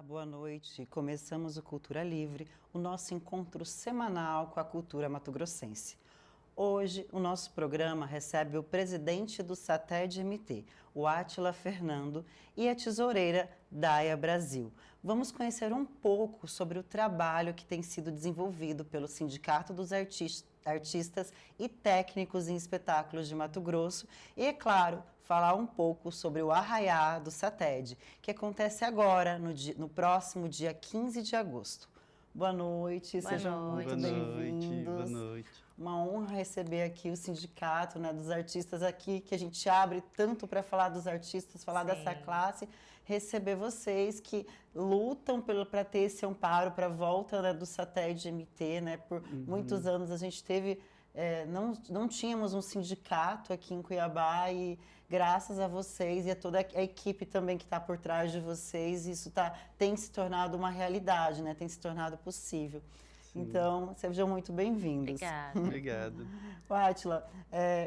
Boa noite. Começamos o Cultura Livre, o nosso encontro semanal com a cultura mato-grossense. Hoje, o nosso programa recebe o presidente do SATED-MT, o Átila Fernando, e a tesoureira Daia Brasil. Vamos conhecer um pouco sobre o trabalho que tem sido desenvolvido pelo Sindicato dos Artistas e Técnicos em Espetáculos de Mato Grosso e, é claro, falar um pouco sobre o Arraiá do SATED, que acontece agora, no próximo dia 15 de agosto. Boa noite, sejam muito bem-vindos. Boa noite. Uma honra receber aqui o sindicato, né, dos artistas aqui, que a gente abre tanto para falar dos artistas, falar Sim. dessa classe, receber vocês que lutam para ter esse amparo para a volta, né, do SATED-MT, né? Por muitos anos a gente teve, não tínhamos um sindicato aqui em Cuiabá e graças a vocês e a toda a equipe também que está por trás de vocês, isso tem se tornado uma realidade, né? Tem se tornado possível. Sim. Então, sejam muito bem-vindos. Obrigada. Obrigado. Átila,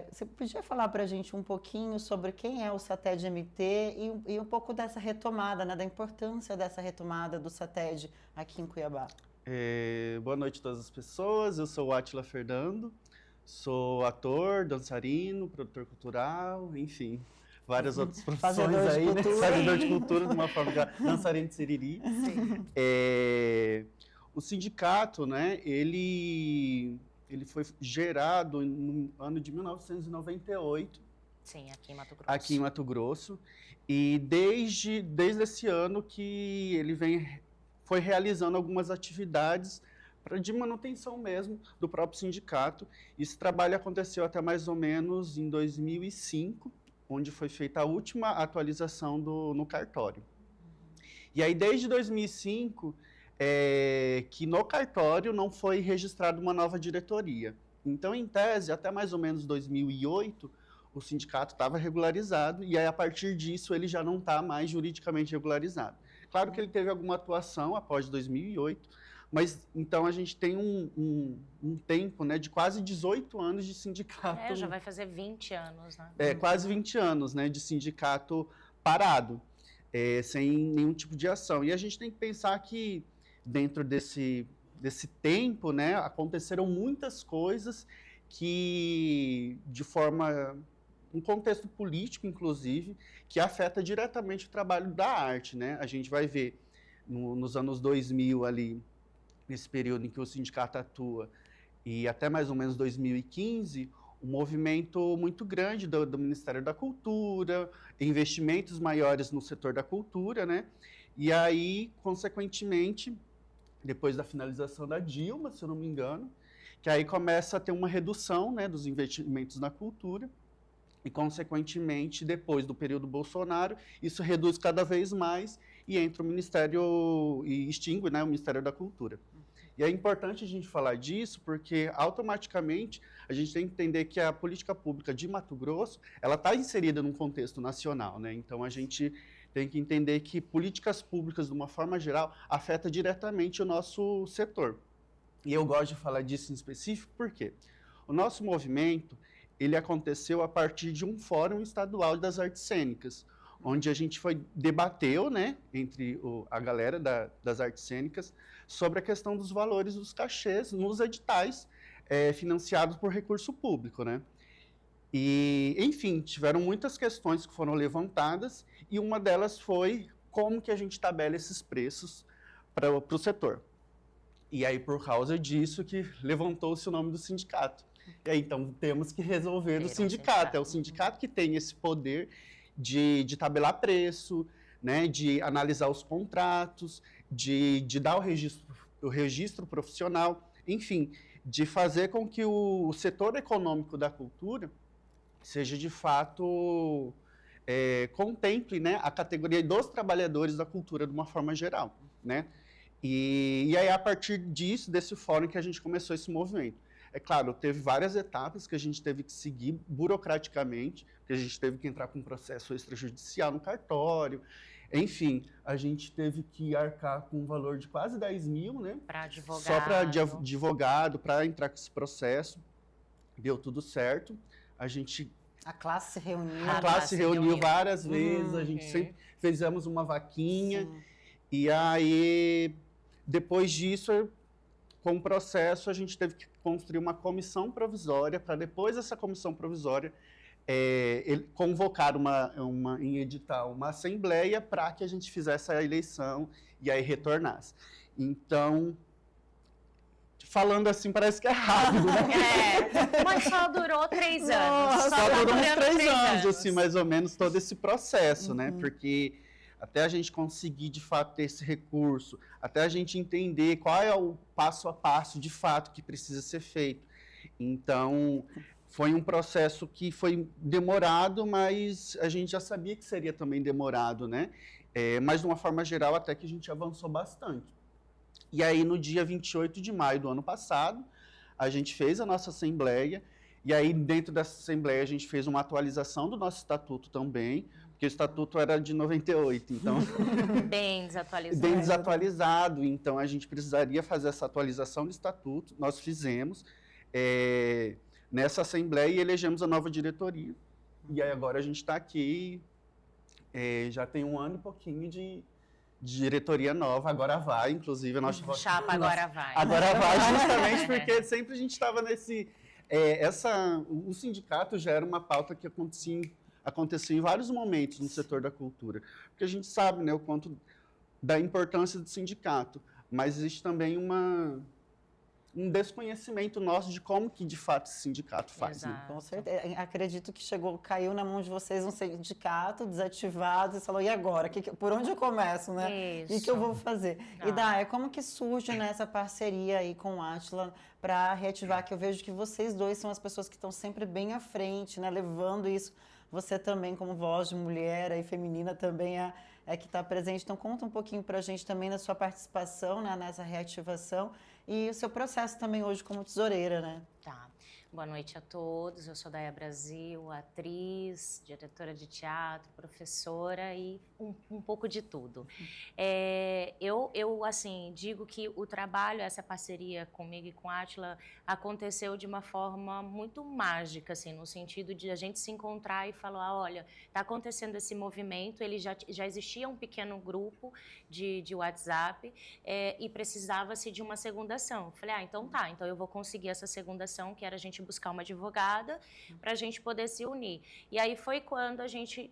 você podia falar para a gente um pouquinho sobre quem é o SATED-MT e um pouco dessa retomada, né, da importância dessa retomada do SATED aqui em Cuiabá? Boa noite a todas as pessoas, eu sou o Átila Fernando, sou ator, dançarino, produtor cultural, enfim, várias outras profissões Fazedor aí, de né? cultura. Fazedor de cultura, de uma forma dançarino de siriri. Sim. O sindicato, né, ele foi gerado no ano de 1998, Sim, aqui em Mato Grosso. aqui em Mato Grosso, e desde esse ano que ele foi realizando algumas atividades de manutenção mesmo do próprio sindicato. Esse trabalho aconteceu até mais ou menos em 2005, onde foi feita a última atualização no cartório. E aí, desde 2005, que no cartório não foi registrada uma nova diretoria. Então, em tese, até mais ou menos 2008, o sindicato estava regularizado, e aí, a partir disso, ele já não está mais juridicamente regularizado. Claro que ele teve alguma atuação após 2008, mas então a gente tem um tempo, né, de quase 18 anos de sindicato. Já vai fazer 20 anos, né? Quase 20 anos, né, de sindicato parado, sem nenhum tipo de ação. E a gente tem que pensar que dentro desse tempo, né, aconteceram muitas coisas que, de forma, um contexto político, inclusive, que afeta diretamente o trabalho da arte, né? A gente vai ver nos anos 2000 ali, nesse período em que o sindicato atua, e até mais ou menos 2015, um movimento muito grande do Ministério da Cultura, investimentos maiores no setor da cultura, né? E aí, consequentemente, depois da finalização da Dilma, se eu não me engano, que aí começa a ter uma redução, né, dos investimentos na cultura, e, consequentemente, depois do período Bolsonaro, isso reduz cada vez mais e entra o Ministério, e extingue, né, o Ministério da Cultura. E é importante a gente falar disso porque, automaticamente, a gente tem que entender que a política pública de Mato Grosso, ela está inserida num contexto nacional, né? Então, a gente tem que entender que políticas públicas, de uma forma geral, afetam diretamente o nosso setor. E eu gosto de falar disso em específico porque o nosso movimento, ele aconteceu a partir de um fórum estadual das artes cênicas, onde a gente debateu, né, entre a galera das artes cênicas, sobre a questão dos valores dos cachês nos editais financiados por recurso público, né? E, enfim, tiveram muitas questões que foram levantadas e uma delas foi como que a gente tabela esses preços para o setor. E aí, por causa disso, que levantou-se o nome do sindicato. E aí, então, temos que resolver o sindicato. É o sindicato que tem esse poder de tabelar preço, né, de analisar os contratos, de dar o registro profissional, enfim, de fazer com que o setor econômico da cultura seja, de fato, contemple, né, a categoria dos trabalhadores da cultura de uma forma geral, né? E aí, a partir disso, desse fórum, que a gente começou esse movimento. É claro, teve várias etapas que a gente teve que seguir burocraticamente, que a gente teve que entrar com um processo extrajudicial no cartório, enfim, a gente teve que arcar com um valor de quase 10 mil, né? Para advogado. Só para advogado, para entrar com esse processo. Deu tudo certo. A classe se reuniu. A classe reuniu várias vezes, a gente sempre fizemos uma vaquinha. Sim. E aí, depois disso, com o processo, a gente teve que construir uma comissão provisória, para depois dessa comissão provisória, convocar em edital uma assembleia para que a gente fizesse a eleição e aí retornasse. Então, falando assim, parece que é rápido, né? Mas só durou 3 anos. Nossa, Só durou uns durando 3 anos, anos. assim, mais ou menos, todo esse processo, né? Porque até a gente conseguir, de fato, ter esse recurso, até a gente entender qual é o passo a passo, de fato, que precisa ser feito. Então, foi um processo que foi demorado, mas a gente já sabia que seria também demorado, né? Mas, de uma forma geral, até que a gente avançou bastante. E aí, no dia 28 de maio do ano passado, a gente fez a nossa assembleia, e aí, dentro dessa assembleia, a gente fez uma atualização do nosso estatuto também, porque o estatuto era de 98, então... Bem desatualizado. Bem desatualizado, então a gente precisaria fazer essa atualização do estatuto, nós fizemos nessa assembleia e elegemos a nova diretoria. E aí agora a gente está aqui, já tem 1 ano e pouquinho de diretoria nova, agora vai, inclusive a nossa... Chapa agora vai. Agora vai, justamente porque sempre a gente estava nesse... o sindicato já era uma pauta que aconteceu em vários momentos no setor da cultura, porque a gente sabe, né, o quanto da importância do sindicato, mas existe também um desconhecimento nosso de como que, de fato, esse sindicato faz. Né? Com certeza. Acredito que caiu na mão de vocês um sindicato desativado e falou, e agora? Por onde eu começo, né? Isso. O que eu vou fazer? E Daya, como que surge nessa parceria aí com o Átila para reativar, que eu vejo que vocês dois são as pessoas que estão sempre bem à frente, né? Levando isso. Você também, como voz de mulher e feminina, também é que está presente. Então, conta um pouquinho para a gente também da sua participação, né, nessa reativação e o seu processo também hoje como tesoureira, né? Tá. Boa noite a todos. Eu sou Daya Brasil, atriz, diretora de teatro, professora e um pouco de tudo. Eu assim, digo que o trabalho, essa parceria comigo e com a Átila, aconteceu de uma forma muito mágica, assim, no sentido de a gente se encontrar e falar, olha, está acontecendo esse movimento, ele já existia um pequeno grupo de WhatsApp e precisava-se de uma segunda ação. Falei, então tá, então eu vou conseguir essa segunda ação, que era a gente buscar uma advogada para a gente poder se unir. E aí foi quando a gente,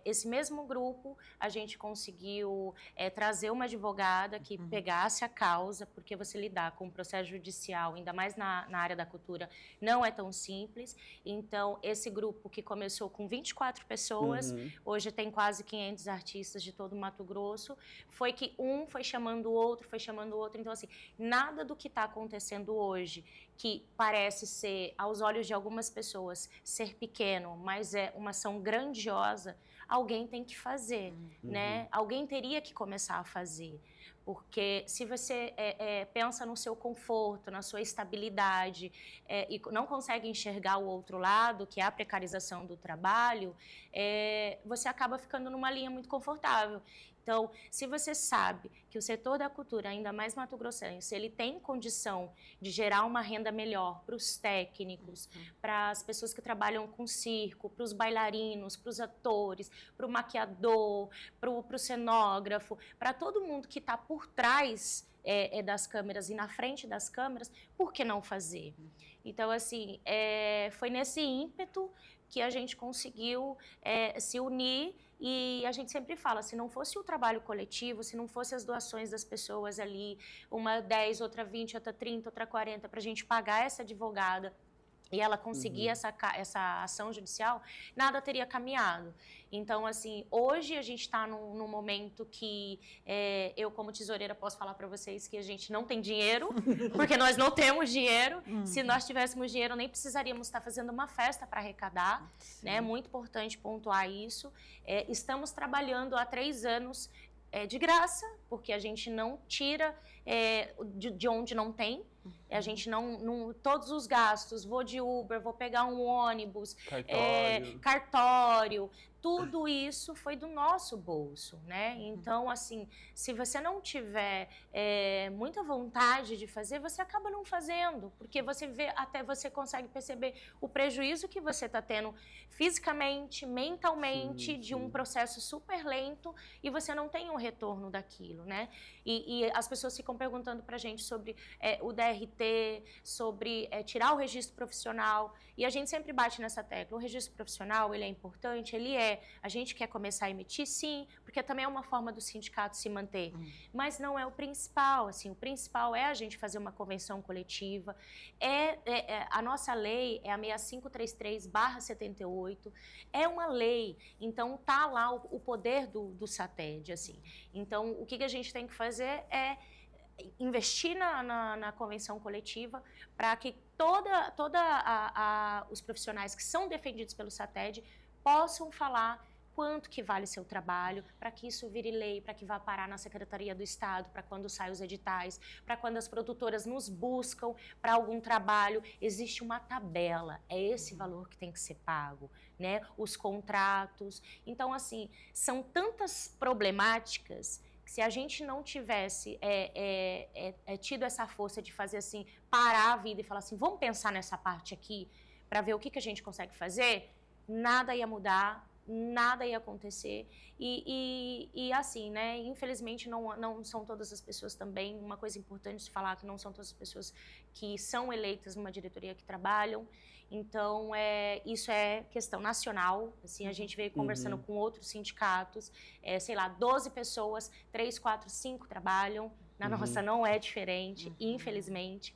esse mesmo grupo, a gente conseguiu trazer uma advogada que pegasse a causa, porque você lidar com o processo judicial, ainda mais na área da cultura, não é tão simples. Então, esse grupo que começou com 24 pessoas, hoje tem quase 500 artistas de todo o Mato Grosso, foi que um foi chamando o outro, foi chamando o outro. Então, assim, nada do que está acontecendo hoje, que parece ser, aos olhos de algumas pessoas, ser pequeno, mas é uma ação grandiosa, alguém tem que fazer, né? Alguém teria que começar a fazer. Porque se você pensa no seu conforto, na sua estabilidade e não consegue enxergar o outro lado, que é a precarização do trabalho, você acaba ficando numa linha muito confortável. Então, se você sabe que o setor da cultura, ainda mais mato-grossense, ele tem condição de gerar uma renda melhor para os técnicos, para as pessoas que trabalham com circo, para os bailarinos, para os atores, para o maquiador, para o cenógrafo, para todo mundo que está por trás das câmeras e na frente das câmeras, por que não fazer? Então, assim, foi nesse ímpeto que a gente conseguiu se unir. E a gente sempre fala, se não fosse o trabalho coletivo, se não fosse as doações das pessoas ali, uma 10, outra 20, outra 30, outra 40, para a gente pagar essa advogada e ela conseguir essa ação judicial, nada teria caminhado. Então, assim, hoje a gente está num momento que eu, como tesoureira, posso falar para vocês que a gente não tem dinheiro, porque nós não temos dinheiro. Se nós tivéssemos dinheiro, nem precisaríamos estar fazendo uma festa para arrecadar. Né? É muito importante pontuar isso. Estamos trabalhando há 3 anos de graça, porque a gente não tira de onde não tem. A gente não todos os gastos, vou de Uber, vou pegar um ônibus, cartório, tudo isso foi do nosso bolso, né? Então, assim, se você não tiver muita vontade de fazer, você acaba não fazendo, porque você vê, até você consegue perceber o prejuízo que você está tendo fisicamente, mentalmente, de um processo super lento, e você não tem um retorno daquilo, né? E as pessoas ficam perguntando pra gente sobre o DRT, sobre tirar o registro profissional, e a gente sempre bate nessa tecla. O registro profissional, ele é importante, a gente quer começar a emitir, sim, porque também é uma forma do sindicato se manter, mas não é o principal, assim, o principal é a gente fazer uma convenção coletiva, a nossa lei é a 6533/78, é uma lei, então tá lá o poder do SATED, assim. Então, o que a gente tem que fazer é investir na convenção coletiva para que os profissionais que são defendidos pelo SATED possam falar quanto que vale seu trabalho, para que isso vire lei, para que vá parar na Secretaria do Estado, para quando saem os editais, para quando as produtoras nos buscam para algum trabalho, existe uma tabela, é esse valor que tem que ser pago, né? Os contratos. Então, assim, são tantas problemáticas que se a gente não tivesse tido essa força de fazer assim, parar a vida e falar assim, vamos pensar nessa parte aqui, para ver o que a gente consegue fazer, nada ia mudar, nada ia acontecer, e assim, né, infelizmente não são todas as pessoas também, uma coisa importante de falar, que não são todas as pessoas que são eleitas numa diretoria que trabalham, então isso é questão nacional, assim, a gente veio conversando com outros sindicatos, sei lá, 12 pessoas, 3, 4, 5 trabalham, na nossa não é diferente, infelizmente.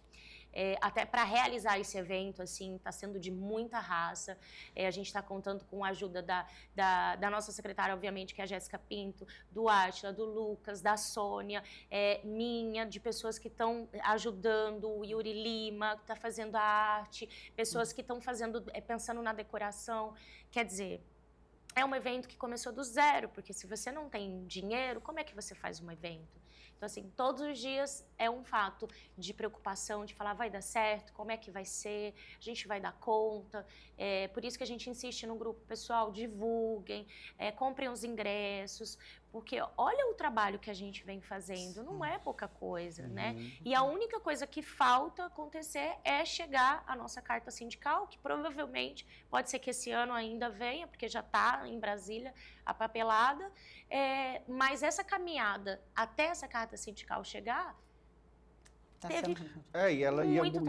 Até para realizar esse evento, assim, está sendo de muita raça. A gente está contando com a ajuda da nossa secretária, obviamente, que é a Jéssica Pinto, do Átila, do Lucas, da Sônia, minha, de pessoas que estão ajudando, o Yuri Lima, que está fazendo a arte, pessoas que estão fazendo, pensando na decoração. Quer dizer, é um evento que começou do zero, porque se você não tem dinheiro, como é que você faz um evento? Então, assim, todos os dias é um fato de preocupação, de falar, vai dar certo, como é que vai ser, a gente vai dar conta. Por isso que a gente insiste no grupo, pessoal, divulguem, comprem os ingressos, porque olha o trabalho que a gente vem fazendo, não é pouca coisa, né? E a única coisa que falta acontecer é chegar a nossa carta sindical, que provavelmente pode ser que esse ano ainda venha, porque já está em Brasília a papelada, mas essa caminhada até essa carta sindical chegar, teve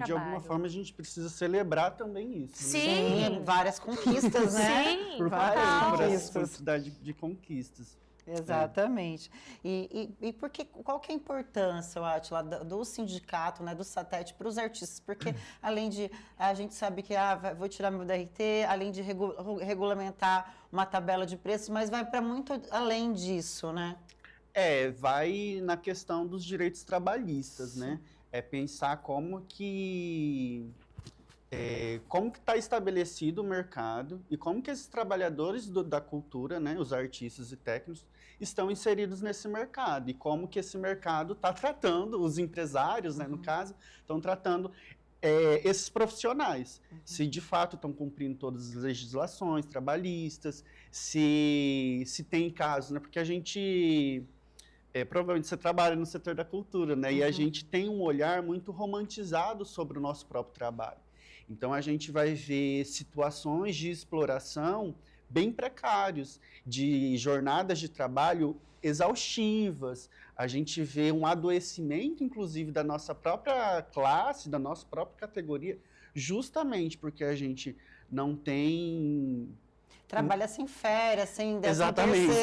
de alguma forma a gente precisa celebrar também isso. Sim. Né? Várias conquistas, né? Sim, por várias quantidade de conquistas. Exatamente. E qual que é a importância, Átila, do sindicato, né, do SATED para os artistas? Porque além de, a gente sabe que vou tirar meu DRT, além de regulamentar uma tabela de preços, mas vai para muito além disso, né? Vai na questão dos direitos trabalhistas, né? Pensar como que está estabelecido o mercado e como que esses trabalhadores da cultura, né, os artistas e técnicos, estão inseridos nesse mercado e como que esse mercado está tratando, os empresários, né, no caso, estão tratando esses profissionais, se de fato estão cumprindo todas as legislações trabalhistas, se tem casos, né, porque a gente... provavelmente você trabalha no setor da cultura, né? E a gente tem um olhar muito romantizado sobre o nosso próprio trabalho. Então, a gente vai ver situações de exploração bem precários, de jornadas de trabalho exaustivas. A gente vê um adoecimento, inclusive, da nossa própria classe, da nossa própria categoria, justamente porque a gente não tem... Trabalha sem férias, sem Exatamente.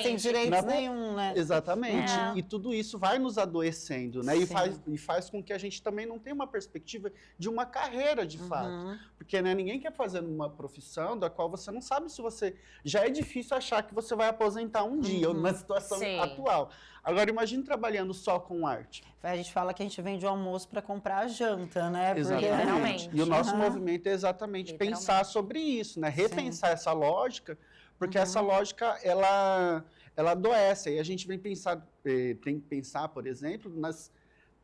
sem direitos nenhum, né? Exatamente. E tudo isso vai nos adoecendo, né? E faz com que a gente também não tenha uma perspectiva de uma carreira, de fato. Porque, né, ninguém quer fazer uma profissão da qual você não sabe se você... Já é difícil achar que você vai aposentar um dia, numa situação atual. Agora, imagine trabalhando só com arte. A gente fala que a gente vende o almoço para comprar a janta, né? Exatamente. E o nosso movimento é exatamente pensar sobre isso, né? Repensar essa lógica, porque essa lógica, ela adoece. E a gente tem que pensar, por exemplo,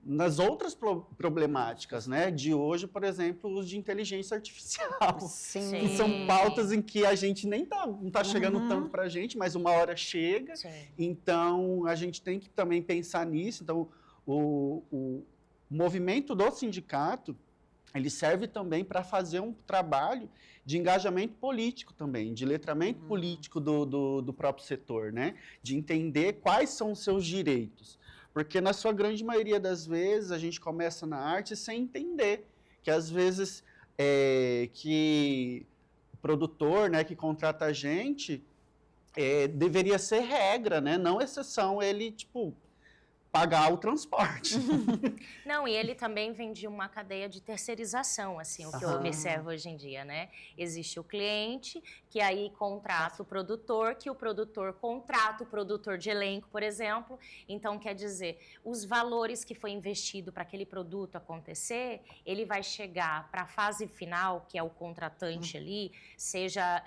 nas outras problemáticas, né? De hoje, por exemplo, os de inteligência artificial. Sim. Que são pautas em que a gente nem não tá chegando tanto para a gente, mas uma hora chega. Sim. Então, a gente tem que também pensar nisso. Então, o movimento do sindicato, ele serve também para fazer um trabalho de engajamento político também, de letramento político do próprio setor, né? De entender quais são os seus direitos. Porque na sua grande maioria das vezes, a gente começa na arte sem entender que às vezes que o produtor, né, que contrata a gente, deveria ser regra, né? Não exceção, ele, tipo, pagar o transporte. Não, e ele também vem de uma cadeia de terceirização, assim, o que eu observo hoje em dia, né? Existe o cliente, que aí contrata o produtor, que o produtor contrata o produtor de elenco, por exemplo. Então, quer dizer, os valores que foi investido para aquele produto acontecer, ele vai chegar para a fase final, que é o contratante ali, seja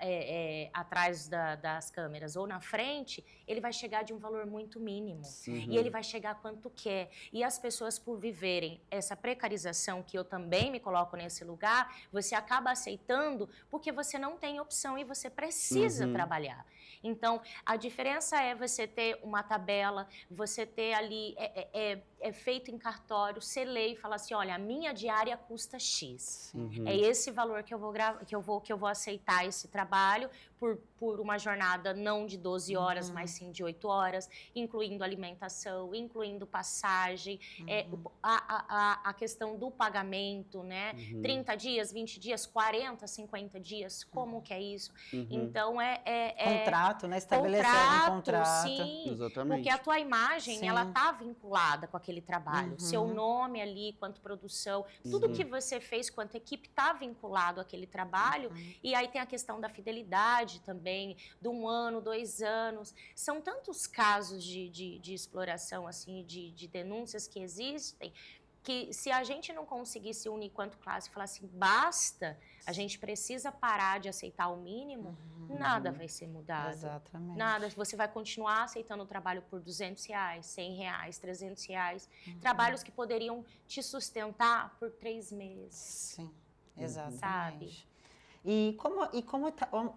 atrás das câmeras ou na frente, ele vai chegar de um valor muito mínimo. E ele vai chegar quanto quer. E as pessoas, por viverem essa precarização, que eu também me coloco nesse lugar, você acaba aceitando porque você não tem opção e você precisa trabalhar. Então, a diferença é você ter uma tabela, você ter ali, feito em cartório, ser lei e falar assim, olha, a minha diária custa X. É esse valor que eu vou aceitar esse trabalho por uma jornada não de 12 horas, mas sim de 8 horas, incluindo alimentação, incluindo passagem, a questão do pagamento, né? 30 dias, 20 dias, 40, 50 dias, como que é isso? Então, contrato, né? Estabelecer um contrato. Sim, exatamente. porque a tua imagem, Sim. ela tá vinculada com aquele trabalho. Seu nome ali, quanto produção, tudo que você fez quanto equipe tá vinculado àquele trabalho. E aí tem a questão da fidelidade também, de 1 ano, 2 anos. São tantos casos de exploração, assim, de denúncias que existem, que se a gente não conseguir se unir quanto classe e falar assim, basta, a gente precisa parar de aceitar o mínimo, nada vai ser mudado. Exatamente. Nada, você vai continuar aceitando o trabalho por R$200, R$100, R$300, trabalhos que poderiam te sustentar por 3 meses. Sim, exatamente. Sabe? E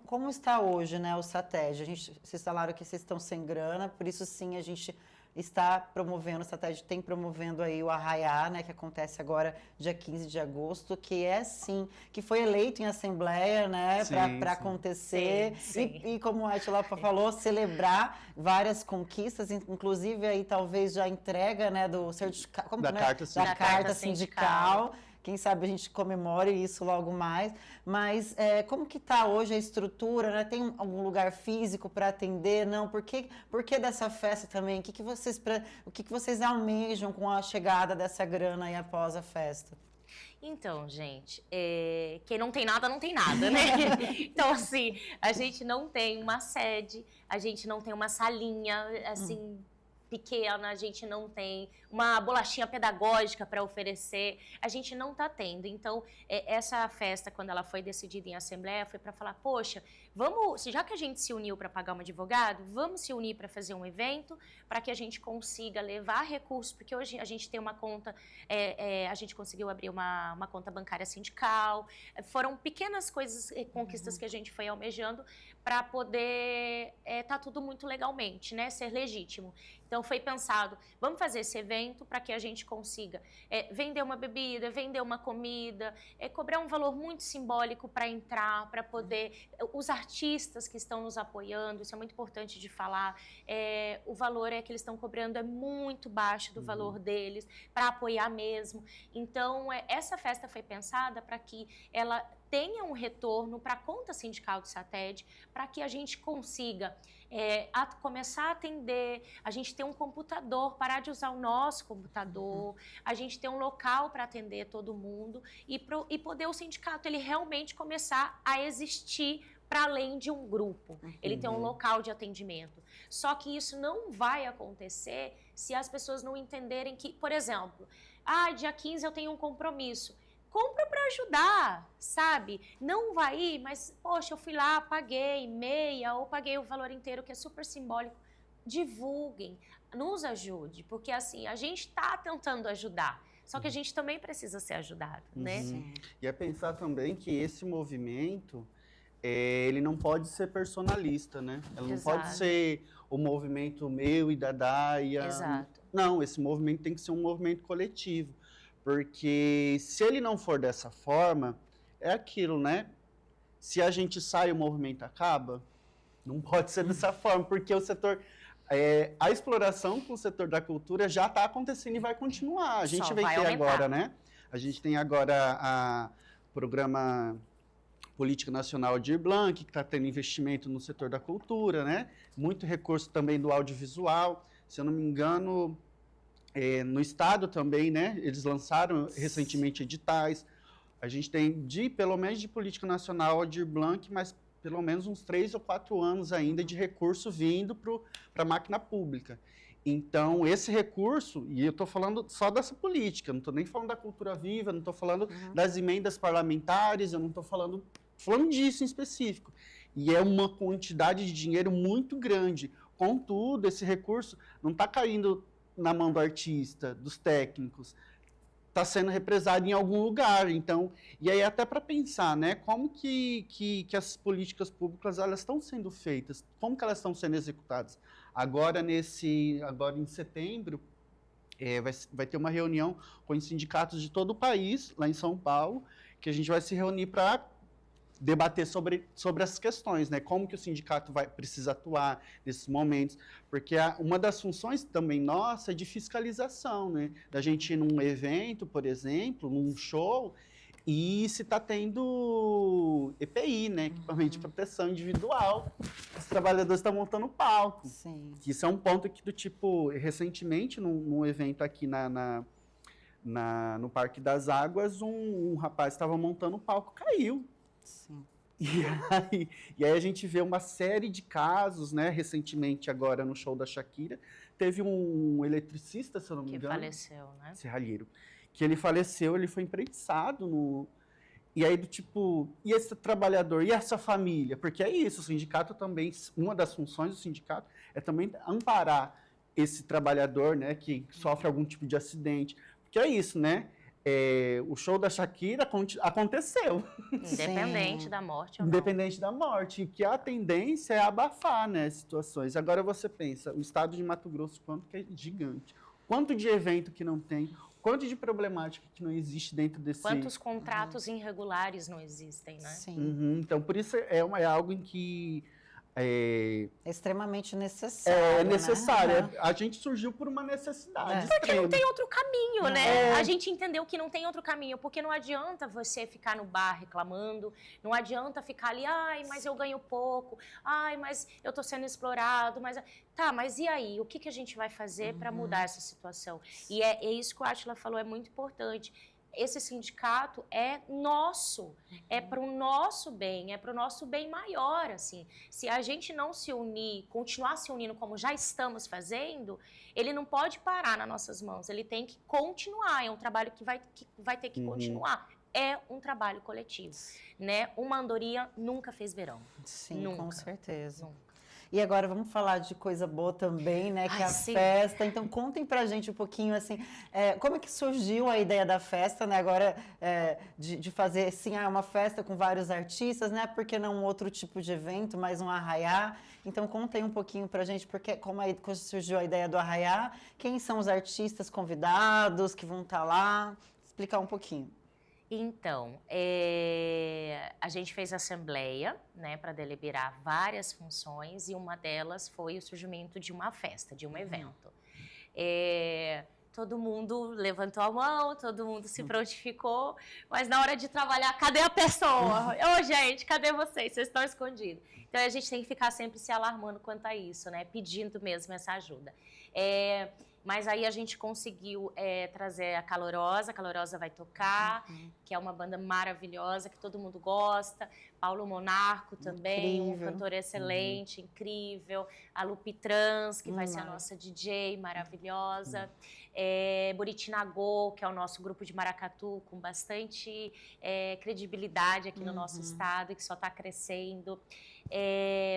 como está hoje, né, o SATED? Vocês falaram que vocês estão sem grana, por isso sim a gente está promovendo, o SATED tem promovendo aí o Arraiá, né, que acontece agora dia 15 de agosto, que foi eleito em assembleia, né, para acontecer. Sim. E como a Atila falou, celebrar várias conquistas, inclusive aí talvez já entrega, né, do certificado, da carta sindical. Quem sabe a gente comemore isso logo mais. Mas como que está hoje a estrutura? Né? Tem algum lugar físico para atender? Não? Por que dessa festa também? O que vocês almejam com a chegada dessa grana aí após a festa? Então, gente, quem não tem nada, não tem nada, né? Então, assim, a gente não tem uma sede, a gente não tem uma salinha, assim... pequena, a gente não tem uma bolachinha pedagógica para oferecer, a gente não está tendo. Então, essa festa, quando ela foi decidida em assembleia, foi para falar, poxa, já que a gente se uniu para pagar um advogado, vamos se unir para fazer um evento, para que a gente consiga levar recursos, porque hoje a gente tem uma conta, a gente conseguiu abrir uma conta bancária sindical, foram pequenas coisas, conquistas que a gente foi almejando para poder tá tudo muito legalmente, né, ser legítimo. Então, foi pensado, vamos fazer esse evento para que a gente consiga vender uma bebida, vender uma comida, cobrar um valor muito simbólico para entrar, para poder... Os artistas que estão nos apoiando, isso é muito importante de falar, o valor que eles estão cobrando é muito baixo do valor deles, para apoiar mesmo. Então, essa festa foi pensada para que ela tenha um retorno para a conta sindical do SATED, para que a gente consiga começar a atender, a gente ter um computador, parar de usar o nosso computador, a gente ter um local para atender todo mundo e poder o sindicato ele realmente começar a existir para além de um grupo. Ele tem um local de atendimento. Só que isso não vai acontecer se as pessoas não entenderem que, por exemplo, dia 15 eu tenho um compromisso. Compra para ajudar, sabe? Não vai ir, mas, poxa, eu fui lá, paguei meia ou paguei o valor inteiro, que é super simbólico. divulguem, nos ajude, porque assim, a gente está tentando ajudar, só que a gente também precisa ser ajudado, né? Sim. E é pensar também que esse movimento, ele não pode ser personalista, né? Ela não pode Exato. ser o movimento meu e da Daia. Exato. Não, esse movimento tem que ser um movimento coletivo. Porque se ele não for dessa forma, é aquilo, né? Se a gente sai, o movimento acaba. Não pode ser dessa forma, porque o setor... a exploração com o setor da cultura já está acontecendo e vai continuar. A gente Só vai vai ter aumentar. agora, né? A gente tem agora o programa Política Nacional Aldir Blanc, que está tendo investimento no setor da cultura, né? Muito recurso também do audiovisual. Se eu não me engano, no estado também, né? Eles lançaram recentemente editais. A gente tem, pelo menos de Política Nacional Aldir Blanc, mas pelo menos uns 3 ou 4 anos ainda de recurso vindo para a máquina pública. Então, esse recurso, e eu estou falando só dessa política, não estou nem falando da cultura viva, não estou falando das emendas parlamentares, eu não estou falando disso em específico. E é uma quantidade de dinheiro muito grande. Contudo, esse recurso não está caindo na mão do artista, dos técnicos, está sendo represado em algum lugar. Então, e aí até para pensar, né, como que as políticas públicas elas estão sendo feitas, como que elas estão sendo executadas. Agora em setembro vai ter uma reunião com os sindicatos de todo o país lá em São Paulo, que a gente vai se reunir para debater sobre essas questões, né? Como que o sindicato precisa atuar nesses momentos, porque uma das funções também nossa é de fiscalização, né? Da gente ir num evento, por exemplo, num show, e se está tendo EPI, né? Equipamento de proteção individual, os trabalhadores estão montando palco. Sim. Isso é um ponto que do tipo, recentemente, num evento aqui no Parque das Águas, um rapaz estava montando um palco, caiu. Sim. E aí a gente vê uma série de casos, né? Recentemente, agora no show da Shakira, teve um eletricista, se eu não me engano. Que faleceu, né? Serralheiro. Que ele faleceu, ele foi imprensado no... E aí, do tipo, e esse trabalhador, e essa família? Porque é isso, o sindicato também, uma das funções do sindicato é também amparar esse trabalhador, né? Que sofre algum tipo de acidente. Porque é isso, né? O show da Shakira aconteceu. Independente Sim. da morte ou não. Independente da morte. E que a tendência é abafar, né, situações. Agora você pensa, o estado de Mato Grosso, quanto que é gigante. Quanto de evento que não tem, quanto de problemática que não existe dentro desse... Quantos contratos irregulares não existem, né? Sim. Uhum. Então, por isso é algo em que... É extremamente necessário. É necessário. Né? A gente surgiu por uma necessidade. Porque não tem outro caminho, Não. né? A gente entendeu que não tem outro caminho, porque não adianta você ficar no bar reclamando, não adianta ficar ali, ai, mas eu ganho pouco, ai, mas eu tô sendo explorado, mas... Tá, mas e aí? O que a gente vai fazer para mudar essa situação? E é isso que o Átila falou, é muito importante. Esse sindicato é nosso, é para o nosso bem, é para o nosso bem maior, assim. Se a gente não se unir, continuar se unindo como já estamos fazendo, ele não pode parar nas nossas mãos, ele tem que continuar, é um trabalho que vai ter que continuar. É um trabalho coletivo, né? Uma andorinha nunca fez verão. Sim, Nunca. com certeza. Nunca. E agora vamos falar de coisa boa também, né? Que é a sim. festa. Então contem pra gente um pouquinho assim, como é que surgiu a ideia da festa, né? Agora de fazer assim, uma festa com vários artistas, né? Por que não um outro tipo de evento, mais um arraiá? Então contem um pouquinho pra gente, porque como surgiu a ideia do arraiá, quem são os artistas convidados que vão estar lá? Explicar um pouquinho. Então, a gente fez assembleia, né, para deliberar várias funções e uma delas foi o surgimento de uma festa, de um evento. Todo mundo levantou a mão, todo mundo se prontificou, mas na hora de trabalhar, cadê a pessoa? Ô, gente, cadê vocês? Vocês estão escondidos. Então, a gente tem que ficar sempre se alarmando quanto a isso, né, pedindo mesmo essa ajuda. Mas aí a gente conseguiu trazer a Calorosa vai tocar, que é uma banda maravilhosa, que todo mundo gosta. Paulo Monarco também, Incrível. um cantor excelente, incrível. A Lupi Trans, que vai ser a nossa DJ maravilhosa. Buritinagô, que é o nosso grupo de maracatu, com bastante credibilidade aqui no nosso estado, que só está crescendo.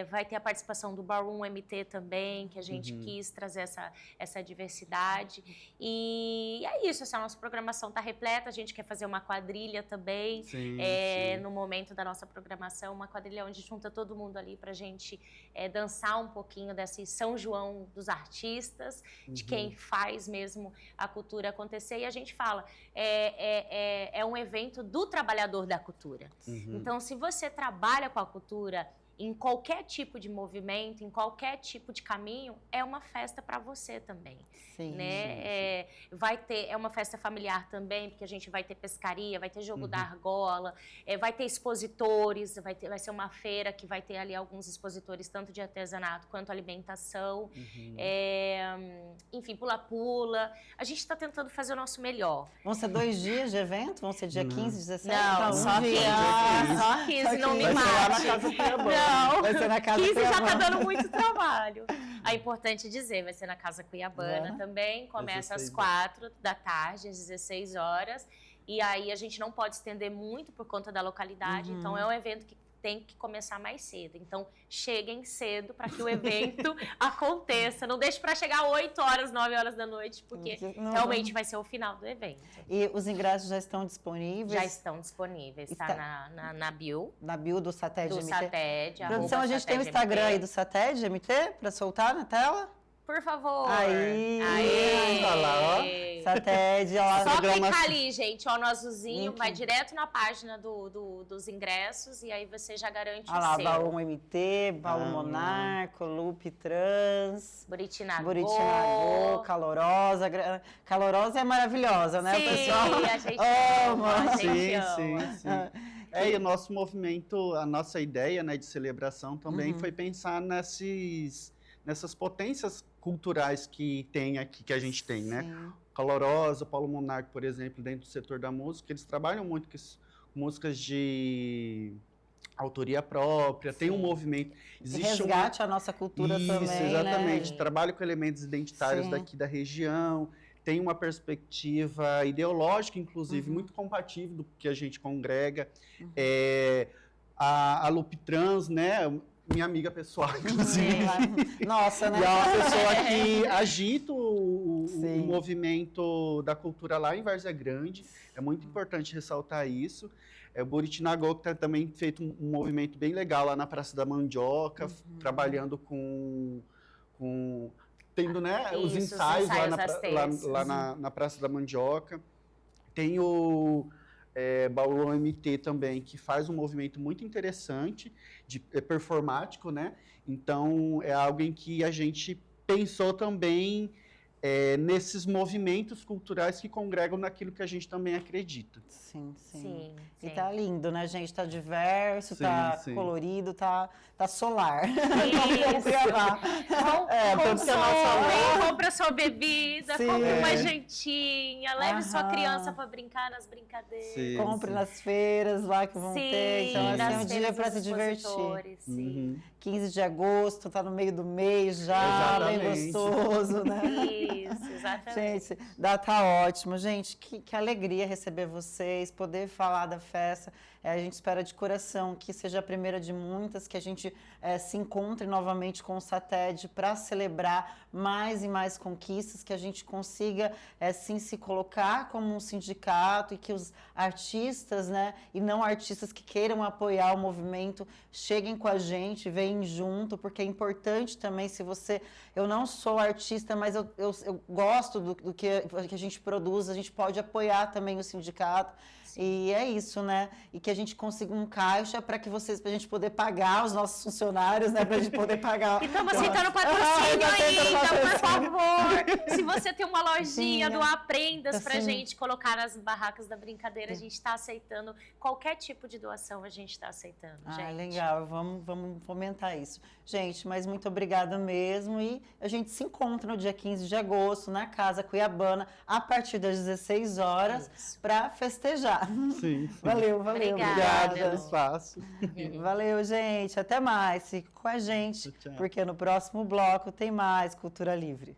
Vai ter a participação do Ballroom MT também, que a gente quis trazer essa diversidade. E é isso, a nossa programação está repleta, a gente quer fazer uma quadrilha também, Sim. no momento da nossa programação, uma quadrilha onde junta todo mundo ali para a gente dançar um pouquinho desse São João dos artistas, de quem faz mesmo a cultura acontecer. E a gente fala, é um evento do trabalhador da cultura. Então, se você trabalha com a cultura, em qualquer tipo de movimento, em qualquer tipo de caminho, é uma festa para você também. Sim, né? Vai ter, uma festa familiar também, porque a gente vai ter pescaria, vai ter jogo da argola, vai ter expositores, vai ser uma feira que vai ter ali alguns expositores, tanto de artesanato quanto alimentação. Enfim, pula-pula. A gente está tentando fazer o nosso melhor. Vão ser 2 dias de evento? Vão ser dia 15, 16? Não, só 15. Só 15, não me mate. Não, vai ser na Casa 15 Cuiabana. já está dando muito trabalho. É importante dizer, vai ser na Casa Cuiabana também, começa às 4 da tarde, às 16 horas, e aí a gente não pode estender muito por conta da localidade, então é um evento que tem que começar mais cedo. Então, cheguem cedo para que o evento aconteça. Não deixe para chegar 8 horas, 9 horas da noite, porque realmente vai ser o final do evento. E os ingressos já estão disponíveis? Já estão disponíveis. Está na bio. Na bio do Sated MT? Do Sated. Produção, a gente tem o Instagram aí do Sated MT para soltar na tela? Por favor. Aí. Olha lá, ó. Sated, ó. Só clicar ali, gente, ó, no azulzinho, vai direto na página dos ingressos e aí você já garante o lá, seu. Ballroom MT, Paulo Monarco, Lupe Trans, Buritinagô, Calorosa. Calorosa é maravilhosa, né, sim, pessoal? A gente ama, a gente ama. Sim. E o nosso movimento, a nossa ideia, né, de celebração também foi pensar nessas potências culturais que tem aqui, que a gente tem, né? Calorosa, Paulo Monarco, por exemplo, dentro do setor da música, eles trabalham muito com músicas de autoria própria, tem um movimento... Resgate a nossa cultura também, Isso, exatamente. Né? Trabalho com elementos identitários daqui da região, tem uma perspectiva ideológica, inclusive, muito compatível do que a gente congrega. A Lupe Trans, né? Minha amiga pessoal, inclusive. Nossa, né? E é uma pessoa que agita o movimento da cultura lá em Várzea Grande. É muito importante ressaltar isso. O Buritinagô, que também feito um movimento bem legal lá na Praça da Mandioca, trabalhando tendo, né, os ensaios lá na Praça da Mandioca. Tem o Ballroom MT também, que faz um movimento muito interessante, performático, né? Então, é algo em que a gente pensou também nesses movimentos culturais que congregam naquilo que a gente também acredita. Sim. E tá lindo, né, gente? Tá diverso, tá colorido, tá solar. Vamos gravar. Compra sua bebida, compre uma jantinha, leve sua criança para brincar nas brincadeiras. Compre nas feiras lá que vão ter. Então, assim, é um dia para se divertir. 15 de agosto, tá no meio do mês já, bem gostoso, né? Isso, exatamente. Gente, data ótima. Gente, que alegria receber vocês, poder falar da festa. A gente espera de coração que seja a primeira de muitas, que a gente se encontre novamente com o Sated para celebrar mais e mais conquistas, que a gente consiga, sim, se colocar como um sindicato e que os artistas, né, e não artistas que queiram apoiar o movimento, cheguem com a gente, venham junto, porque é importante também, se você... Eu não sou artista, mas eu gosto do que a gente produz, a gente pode apoiar também o sindicato. E é isso, né? E que a gente consiga um caixa para que vocês, pra gente poder pagar os nossos funcionários, né? Pra gente poder pagar. E estamos aceitando patrocínio ainda, por favor. Se você tem uma lojinha, doar prendas pra gente colocar nas barracas da brincadeira, a gente está aceitando. Qualquer tipo de doação a gente está aceitando, gente. Legal. Vamos fomentar isso. Gente, mas muito obrigada mesmo. E a gente se encontra no dia 15 de agosto, na Casa Cuiabana, a partir das 16 horas, para festejar. Sim. Valeu. Obrigada pelo espaço. Valeu, gente. Até mais. Fique com a gente, Tchau. porque no próximo bloco tem mais Cultura Livre.